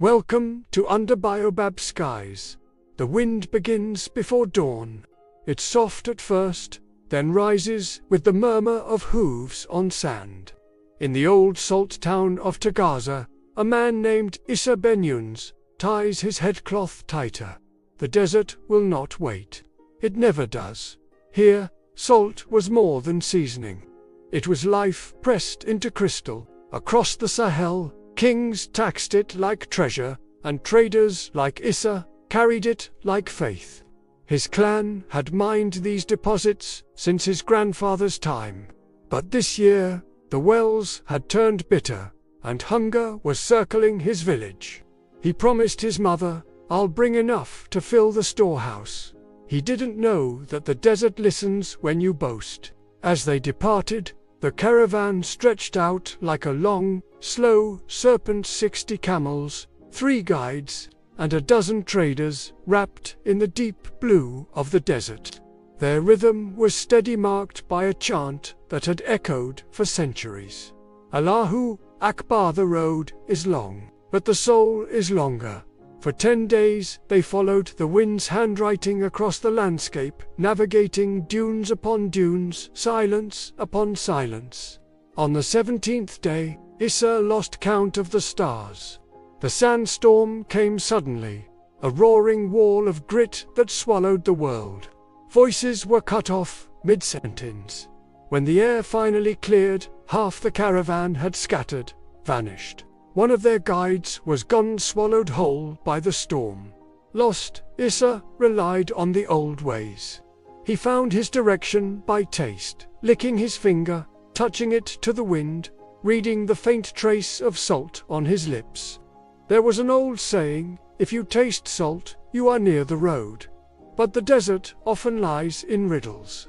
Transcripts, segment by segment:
Welcome to Under Baobab Skies. The wind begins before dawn. It's soft at first, then rises with the murmur of hooves on sand. In the old salt town of Tagaza, a man named Issa Ben-Yuns ties his headcloth tighter. The desert will not wait. It never does. Here, salt was more than seasoning. It was life pressed into crystal. Across the Sahel, kings taxed it like treasure, and traders like Issa carried it like faith. His clan had mined these deposits since his grandfather's time. But this year, the wells had turned bitter, and hunger was circling his village. He promised his mother, "I'll bring enough to fill the storehouse." He didn't know that the desert listens when you boast. As they departed, the caravan stretched out like a long, slow serpent. 60 camels, 3 guides, and a dozen traders wrapped in the deep blue of the desert. Their rhythm was steady, marked by a chant that had echoed for centuries. Allahu Akbar. The road is long, but the soul is longer. For 10 days they followed the wind's handwriting across the landscape, navigating dunes upon dunes, silence upon silence. On the 17th day, Issa lost count of the stars. The sandstorm came suddenly, a roaring wall of grit that swallowed the world. Voices were cut off mid-sentence. When the air finally cleared, half the caravan had scattered, vanished. One of their guides was gone, swallowed whole by the storm. Lost, Issa relied on the old ways. He found his direction by taste, licking his finger, touching it to the wind, reading the faint trace of salt on his lips. There was an old saying, "If you taste salt, you are near the road." But the desert often lies in riddles.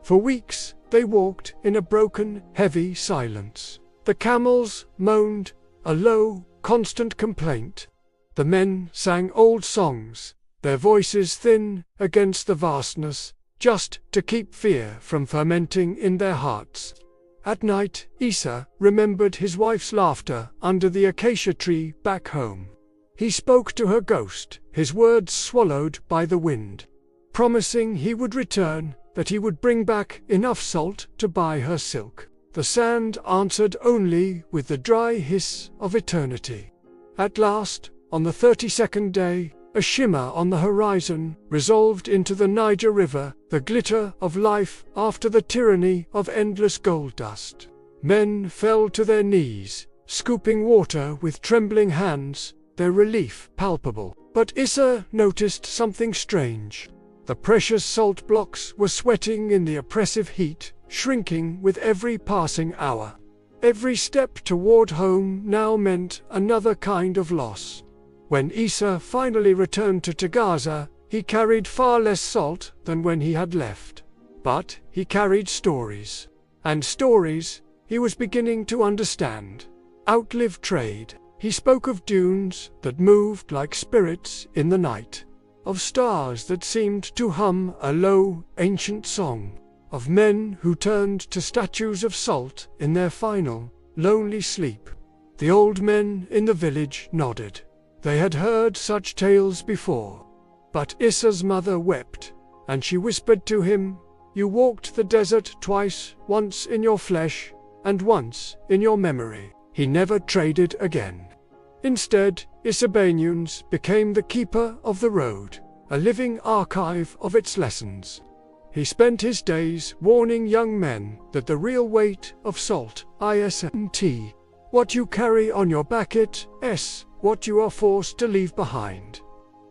For weeks, they walked in a broken, heavy silence. The camels moaned, a low, constant complaint. The men sang old songs, their voices thin against the vastness, just to keep fear from fermenting in their hearts. At night, Issa remembered his wife's laughter under the acacia tree back home. He spoke to her ghost, his words swallowed by the wind, promising he would return, that he would bring back enough salt to buy her silk. The sand answered only with the dry hiss of eternity. At last, on the 32nd day, a shimmer on the horizon resolved into the Niger River, the glitter of life after the tyranny of endless gold dust. Men fell to their knees, scooping water with trembling hands, their relief palpable. But Issa noticed something strange. The precious salt blocks were sweating in the oppressive heat, shrinking with every passing hour. Every step toward home now meant another kind of loss. When Issa finally returned to Tagaza, he carried far less salt than when he had left. But he carried stories. And stories he was beginning to understand. Outlive trade. He spoke of dunes that moved like spirits in the night, of stars that seemed to hum a low, ancient song, of men who turned to statues of salt in their final, lonely sleep. The old men in the village nodded. They had heard such tales before. But Issa's mother wept, and she whispered to him, "You walked the desert twice, once in your flesh, and once in your memory." He never traded again. Instead, Issa Ben-Yuns became the keeper of the road, a living archive of its lessons. He spent his days warning young men that the real weight of salt isn't what you carry on your back, it's what you are forced to leave behind.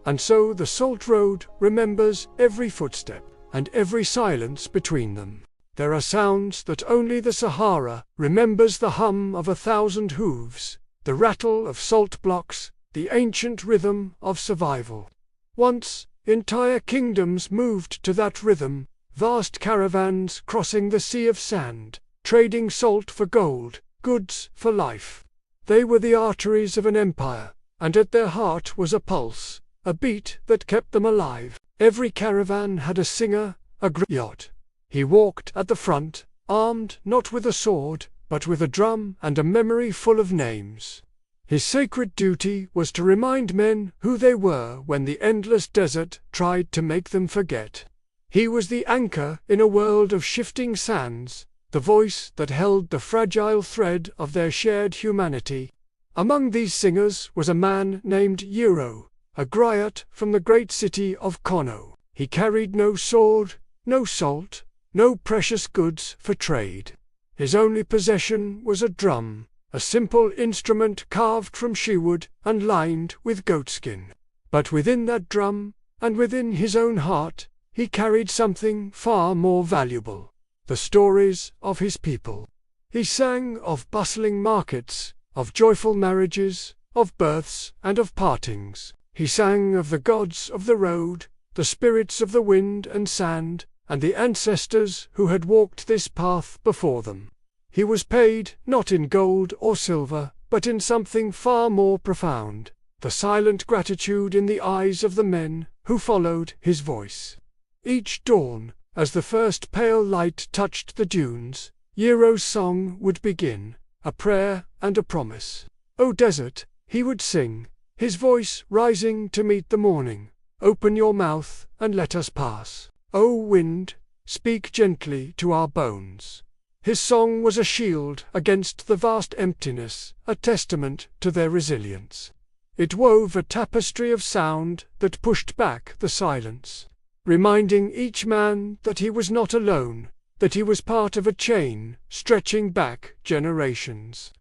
And so the salt road remembers every footstep and every silence between them. There are sounds that only the Sahara remembers: the hum of 1,000 hooves, the rattle of salt blocks, the ancient rhythm of survival. Once, entire kingdoms moved to that rhythm, vast caravans crossing the sea of sand, trading salt for gold, goods for life. They were the arteries of an empire, and at their heart was a pulse, a beat that kept them alive. Every caravan had a singer, a griot. He walked at the front, armed not with a sword, but with a drum and a memory full of names. His sacred duty was to remind men who they were when the endless desert tried to make them forget. He was the anchor in a world of shifting sands, the voice that held the fragile thread of their shared humanity. Among these singers was a man named Euro, a griot from the great city of Kono. He carried no sword, no salt, no precious goods for trade. His only possession was a drum, a simple instrument carved from shewood and lined with goatskin. But within that drum, and within his own heart, he carried something far more valuable: the stories of his people. He sang of bustling markets, of joyful marriages, of births and of partings. He sang of the gods of the road, the spirits of the wind and sand, and the ancestors who had walked this path before them. He was paid not in gold or silver, but in something far more profound: the silent gratitude in the eyes of the men who followed his voice. Each dawn, as the first pale light touched the dunes, Yero's song would begin, a prayer and a promise. "O desert," he would sing, his voice rising to meet the morning, "open your mouth and let us pass. O wind, speak gently to our bones." His song was a shield against the vast emptiness, a testament to their resilience. It wove a tapestry of sound that pushed back the silence, reminding each man that he was not alone, that he was part of a chain stretching back generations.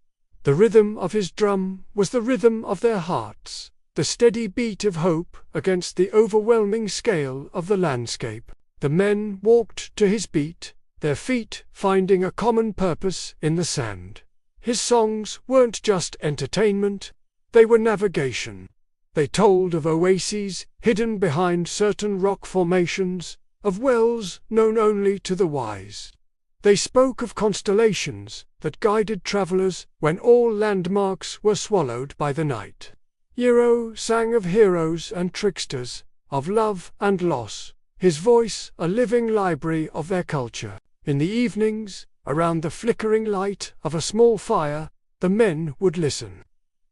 The rhythm of his drum was the rhythm of their hearts, the steady beat of hope against the overwhelming scale of the landscape. The men walked to his beat, their feet finding a common purpose in the sand. His songs weren't just entertainment, they were navigation. They told of oases hidden behind certain rock formations, of wells known only to the wise. They spoke of constellations that guided travelers when all landmarks were swallowed by the night. Yero sang of heroes and tricksters, of love and loss, his voice a living library of their culture. In the evenings, around the flickering light of a small fire, the men would listen,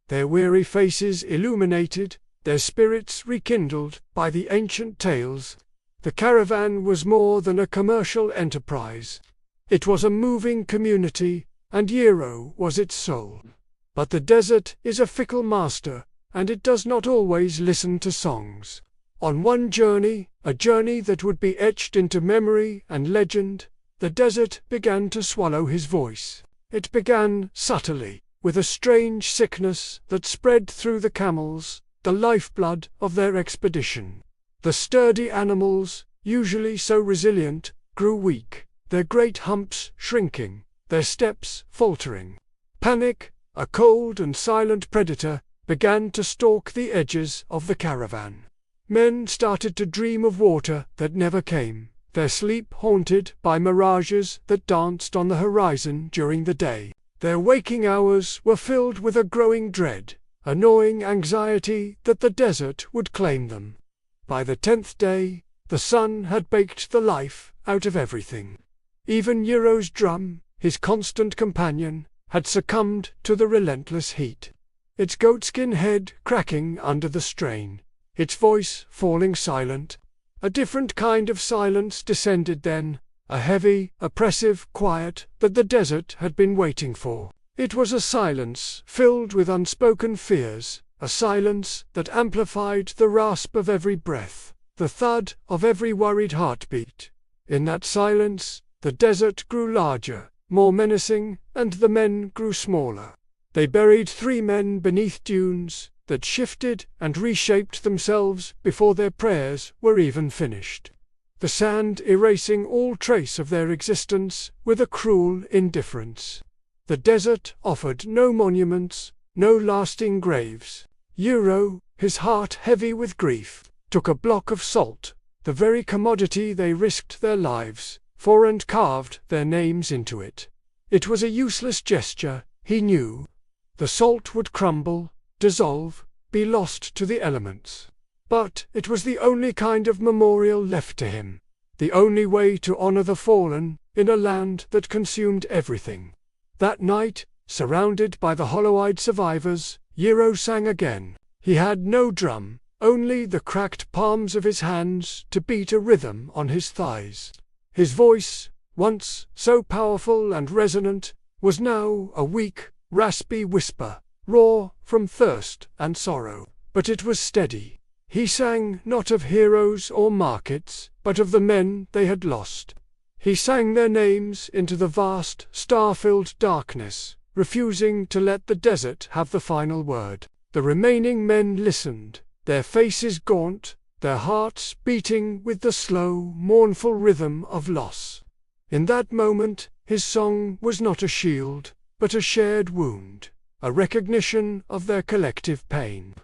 their weary faces illuminated, their spirits rekindled by the ancient tales. The caravan was more than a commercial enterprise. It was a moving community, and Yero was its soul. But the desert is a fickle master, and it does not always listen to songs. On one journey, a journey that would be etched into memory and legend, the desert began to swallow his voice. It began subtly, with a strange sickness that spread through the camels, the lifeblood of their expedition. The sturdy animals, usually so resilient, grew weak, their great humps shrinking, their steps faltering. Panic, a cold and silent predator, began to stalk the edges of the caravan. Men started to dream of water that never came, their sleep haunted by mirages that danced on the horizon during the day. Their waking hours were filled with a growing dread, a gnawing anxiety that the desert would claim them. By the 10th day, the sun had baked the life out of everything. Even Yero's drum, his constant companion, had succumbed to the relentless heat. Its goatskin head cracking under the strain, its voice falling silent. A different kind of silence descended then, a heavy, oppressive quiet that the desert had been waiting for. It was a silence filled with unspoken fears, a silence that amplified the rasp of every breath, the thud of every worried heartbeat. In that silence, the desert grew larger, more menacing, and the men grew smaller. They buried 3 men beneath dunes that shifted and reshaped themselves before their prayers were even finished, the sand erasing all trace of their existence with a cruel indifference. The desert offered no monuments, no lasting graves. Yero, his heart heavy with grief, took a block of salt, the very commodity they risked their lives for, and carved their names into it. It was a useless gesture, he knew. The salt would crumble, dissolve, be lost to the elements. But it was the only kind of memorial left to him, the only way to honor the fallen in a land that consumed everything. That night, surrounded by the hollow-eyed survivors, Yiro sang again. He had no drum, only the cracked palms of his hands to beat a rhythm on his thighs. His voice, once so powerful and resonant, was now a weak, raspy whisper, raw from thirst and sorrow. But it was steady. He sang not of heroes or markets, but of the men they had lost. He sang their names into the vast, star-filled darkness, refusing to let the desert have the final word. The remaining men listened, their faces gaunt, their hearts beating with the slow, mournful rhythm of loss. In that moment, his song was not a shield, but a shared wound, a recognition of their collective pain.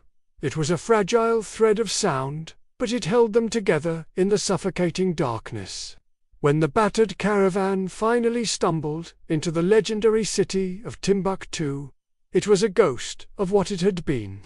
It was a fragile thread of sound, but it held them together in the suffocating darkness. When the battered caravan finally stumbled into the legendary city of Timbuktu, it was a ghost of what it had been.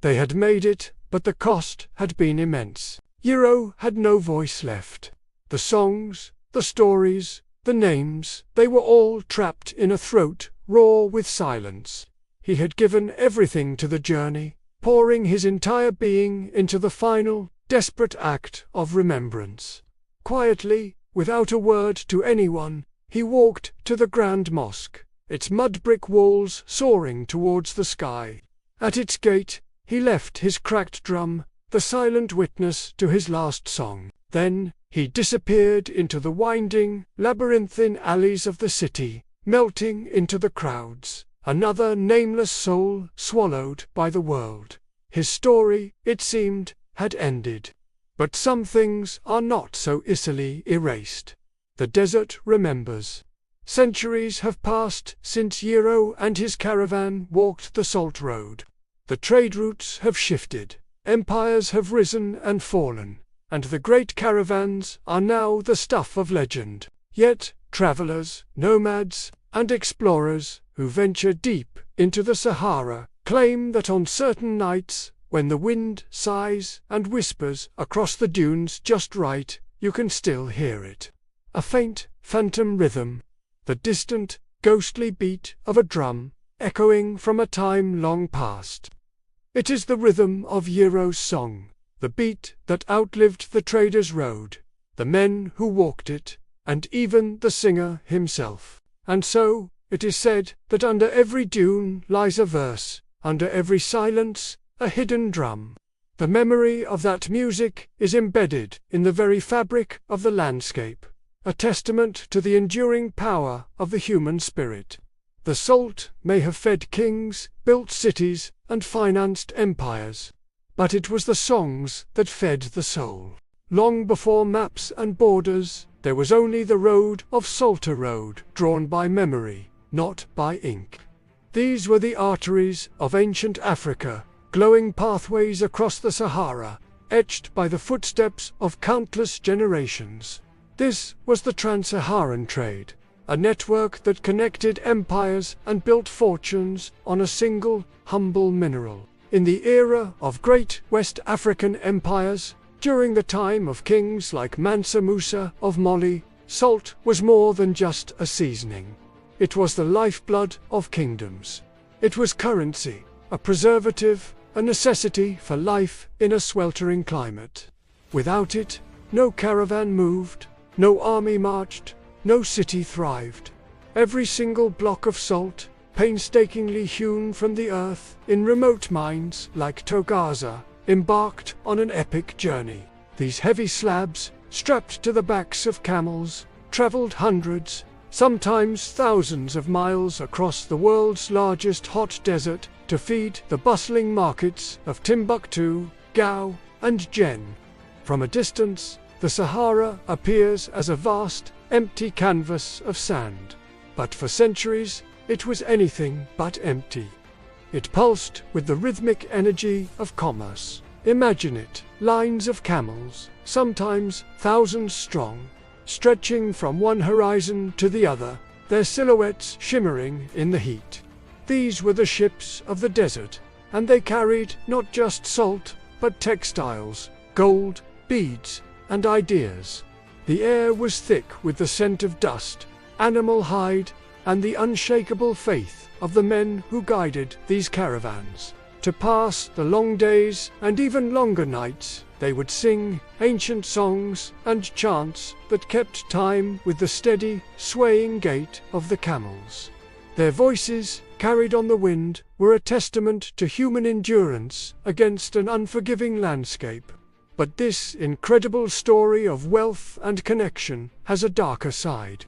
They had made it, but the cost had been immense. Yiro had no voice left. The songs, the stories, the names, they were all trapped in a throat raw with silence. He had given everything to the journey, pouring his entire being into the final, desperate act of remembrance. Quietly, without a word to anyone, he walked to the Grand Mosque, its mud-brick walls soaring towards the sky. At its gate, he left his cracked drum, the silent witness to his last song. Then, he disappeared into the winding, labyrinthine alleys of the city, melting into the crowds, another nameless soul swallowed by the world. His story, it seemed, had ended. But some things are not so easily erased. The desert remembers. Centuries have passed since Yiro and his caravan walked the salt road. The trade routes have shifted, empires have risen and fallen, and the great caravans are now the stuff of legend. Yet, travelers, nomads, and explorers who venture deep into the Sahara claim that on certain nights, when the wind sighs and whispers across the dunes just right, you can still hear it. A faint, phantom rhythm, the distant, ghostly beat of a drum, echoing from a time long past. It is the rhythm of Yiro's song, the beat that outlived the trader's road, the men who walked it, and even the singer himself. And so, it is said that under every dune lies a verse, under every silence, a hidden drum. The memory of that music is embedded in the very fabric of the landscape, a testament to the enduring power of the human spirit. The salt may have fed kings, built cities, and financed empires, but it was the songs that fed the soul. Long before maps and borders, there was only the road of Salter Road, drawn by memory, not by ink. These were the arteries of ancient Africa, glowing pathways across the Sahara, etched by the footsteps of countless generations. This was the Trans-Saharan trade, a network that connected empires and built fortunes on a single, humble mineral. In the era of great West African empires, during the time of kings like Mansa Musa of Mali, salt was more than just a seasoning. It was the lifeblood of kingdoms. It was currency, a preservative, a necessity for life in a sweltering climate. Without it, no caravan moved, no army marched, no city thrived. Every single block of salt, painstakingly hewn from the earth in remote mines like Togaza, embarked on an epic journey. These heavy slabs, strapped to the backs of camels, traveled hundreds, sometimes thousands of miles across the world's largest hot desert to feed the bustling markets of Timbuktu, Gao, and Jen. From a distance, the Sahara appears as a vast, empty canvas of sand. But for centuries, it was anything but empty. It pulsed with the rhythmic energy of commerce. Imagine it, lines of camels, sometimes thousands strong, stretching from one horizon to the other, their silhouettes shimmering in the heat. These were the ships of the desert, and they carried not just salt, but textiles, gold, beads, and ideas. The air was thick with the scent of dust, animal hide, and the unshakable faith of the men who guided these caravans. To pass the long days and even longer nights, they would sing ancient songs and chants that kept time with the steady, swaying gait of the camels. Their voices, carried on the wind, were a testament to human endurance against an unforgiving landscape. But this incredible story of wealth and connection has a darker side.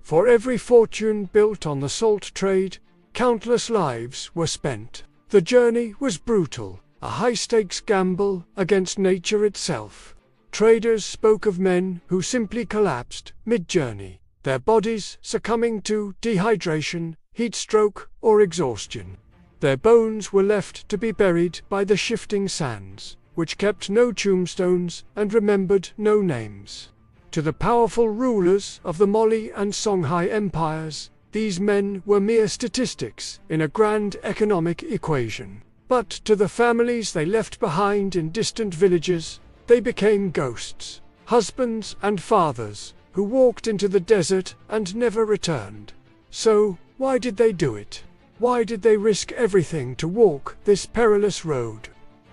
For every fortune built on the salt trade, countless lives were spent. The journey was brutal, a high-stakes gamble against nature itself. Traders spoke of men who simply collapsed mid-journey, their bodies succumbing to dehydration, heat stroke, or exhaustion. Their bones were left to be buried by the shifting sands, which kept no tombstones and remembered no names. To the powerful rulers of the Mali and Songhai empires, these men were mere statistics in a grand economic equation. But to the families they left behind in distant villages, they became ghosts, husbands and fathers, who walked into the desert and never returned. So, why did they do it? Why did they risk everything to walk this perilous road?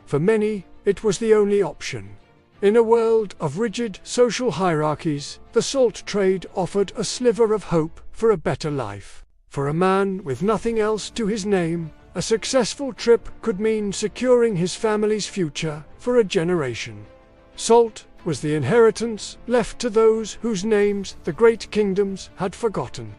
For many, it was the only option. In a world of rigid social hierarchies, the salt trade offered a sliver of hope for a better life. For a man with nothing else to his name, a successful trip could mean securing his family's future for a generation. Salt was the inheritance left to those whose names the great kingdoms had forgotten.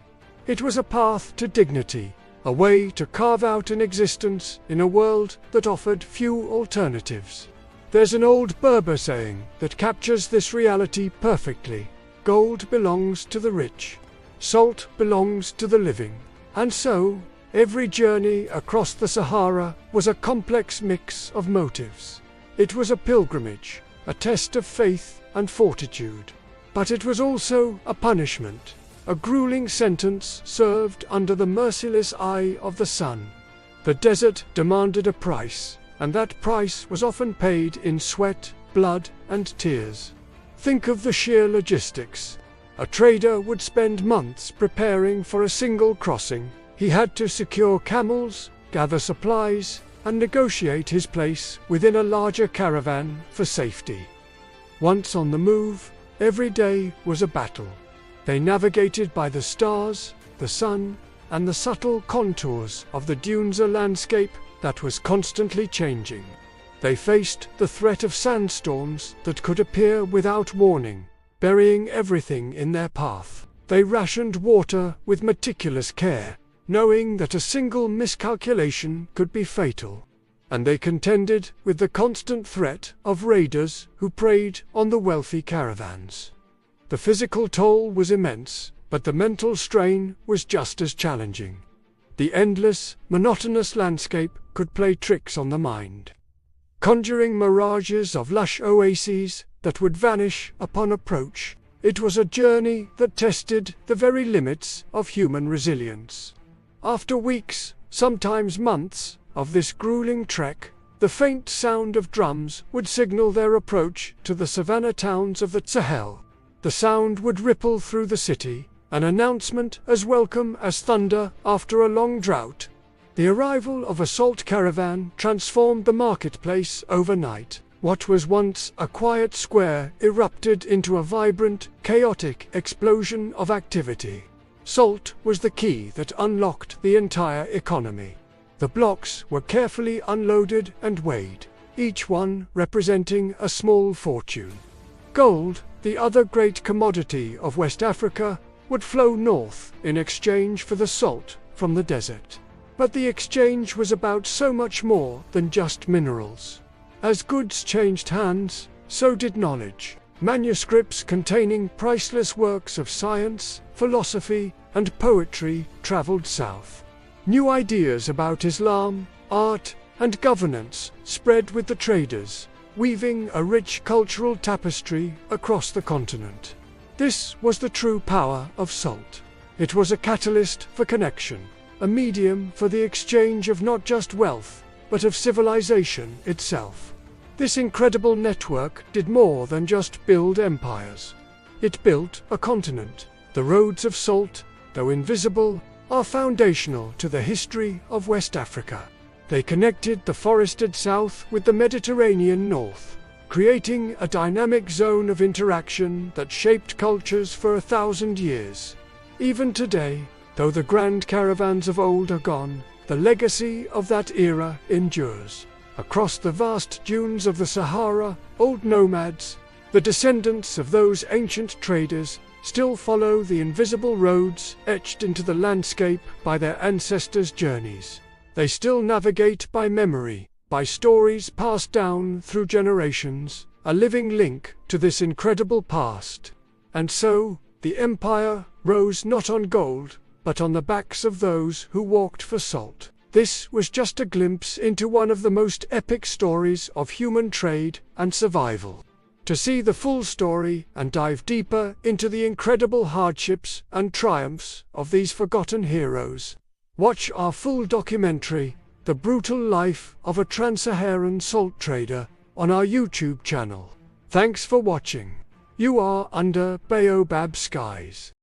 It was a path to dignity, a way to carve out an existence in a world that offered few alternatives. There's an old Berber saying that captures this reality perfectly. Gold belongs to the rich. Salt belongs to the living. And so, every journey across the Sahara was a complex mix of motives. It was a pilgrimage, a test of faith and fortitude. But it was also a punishment, a grueling sentence served under the merciless eye of the sun. The desert demanded a price, and that price was often paid in sweat, blood, and tears. Think of the sheer logistics. A trader would spend months preparing for a single crossing. He had to secure camels, gather supplies, and negotiate his place within a larger caravan for safety. Once on the move, every day was a battle. They navigated by the stars, the sun, and the subtle contours of the dunes, a landscape that was constantly changing. They faced the threat of sandstorms that could appear without warning, burying everything in their path. They rationed water with meticulous care, knowing that a single miscalculation could be fatal. And they contended with the constant threat of raiders who preyed on the wealthy caravans. The physical toll was immense, but the mental strain was just as challenging. The endless, monotonous landscape could play tricks on the mind, conjuring mirages of lush oases that would vanish upon approach. It was a journey that tested the very limits of human resilience. After weeks, sometimes months, of this grueling trek, the faint sound of drums would signal their approach to the savannah towns of the Sahel. The sound would ripple through the city, an announcement as welcome as thunder after a long drought. The arrival of a salt caravan transformed the marketplace overnight. What was once a quiet square erupted into a vibrant, chaotic explosion of activity. Salt was the key that unlocked the entire economy. The blocks were carefully unloaded and weighed, each one representing a small fortune. Gold, the other great commodity of West Africa, would flow north in exchange for the salt from the desert. But the exchange was about so much more than just minerals. As goods changed hands, so did knowledge. Manuscripts containing priceless works of science, philosophy, and poetry traveled south. New ideas about Islam, art, and governance spread with the traders, weaving a rich cultural tapestry across the continent. This was the true power of salt. It was a catalyst for connection, a medium for the exchange of not just wealth, but of civilization itself. This incredible network did more than just build empires. It built a continent. The roads of salt, though invisible, are foundational to the history of West Africa. They connected the forested south with the Mediterranean north, creating a dynamic zone of interaction that shaped cultures for 1,000 years. Even today, though the grand caravans of old are gone, the legacy of that era endures. Across the vast dunes of the Sahara, old nomads, the descendants of those ancient traders, still follow the invisible roads etched into the landscape by their ancestors' journeys. They still navigate by memory, by stories passed down through generations, a living link to this incredible past. And so, the empire rose not on gold, but on the backs of those who walked for salt. This was just a glimpse into one of the most epic stories of human trade and survival. To see the full story and dive deeper into the incredible hardships and triumphs of these forgotten heroes, watch our full documentary, The Brutal Life of a Trans-Saharan Salt Trader, on our YouTube channel. Thanks for watching. You are under Baobab Skies.